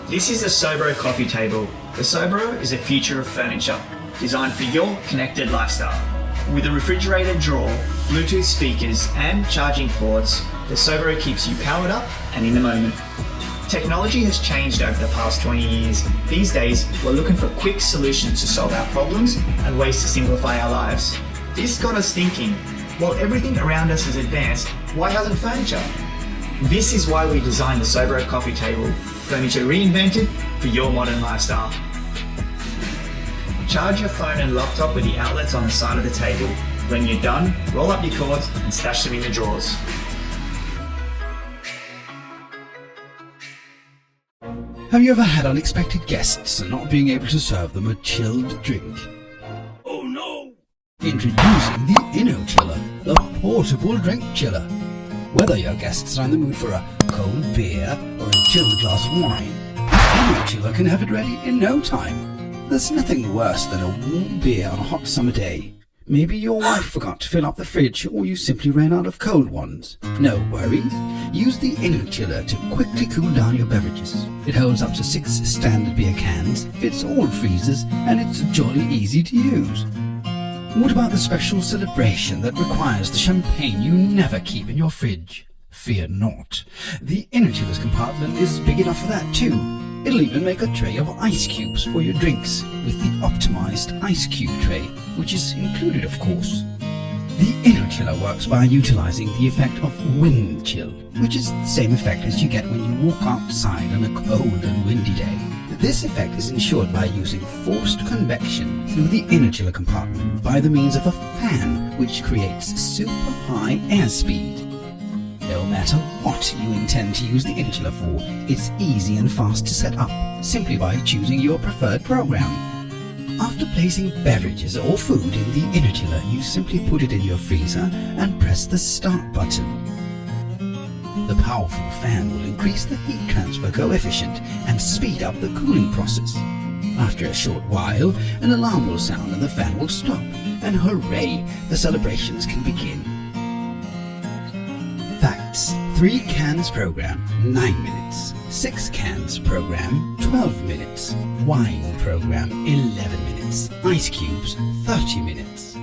This is the Sobro coffee table. The Sobro is a future of furniture, designed for your connected lifestyle. With a refrigerated drawer, Bluetooth speakers and charging ports, the Sobro keeps you powered up and in the moment. Technology has changed over the past 20 years. These days, we're looking for quick solutions to solve our problems and ways to simplify our lives. This got us thinking, while everything around us has advanced, why hasn't furniture? This is why we designed the Sobro coffee table, furniture reinvented for your modern lifestyle. Charge your phone and laptop with the outlets on the side of the table. When you're done, roll up your cords and stash them in the drawers. Have you ever had unexpected guests and not being able to serve them a chilled drink? Oh no! Introducing the InnoChiller, the portable drink chiller. Whether your guests are in the mood for a cold beer or a chilled glass of wine, the InnoChiller can have it ready in no time. There's nothing worse than a warm beer on a hot summer day. Maybe your wife forgot to fill up the fridge or you simply ran out of cold ones. No worries. Use the InnoChiller to quickly cool down your beverages. It holds up to 6 standard beer cans, fits all freezers, and it's jolly easy to use. What about the special celebration that requires the champagne you never keep in your fridge? Fear not. The InnoChiller's compartment is big enough for that too. It'll even make a tray of ice cubes for your drinks, with the optimized ice cube tray, which is included of course. The InnoChiller works by utilizing the effect of wind chill, which is the same effect as you get when you walk outside on a cold and windy day. This effect is ensured by using forced convection through the InnoChiller compartment by the means of a fan, which creates super high airspeed. No matter what you intend to use the InnoChiller for, it's easy and fast to set up, simply by choosing your preferred program. After placing beverages or food in the InnoChiller, you simply put it in your freezer and press the start button. The powerful fan will increase the heat transfer coefficient and speed up the cooling process. After a short while, an alarm will sound and the fan will stop, and hooray, the celebrations can begin. Facts: 3 cans program, 9 minutes. 6 cans program, 12 minutes. Wine program, 11 minutes. Ice cubes, 30 minutes.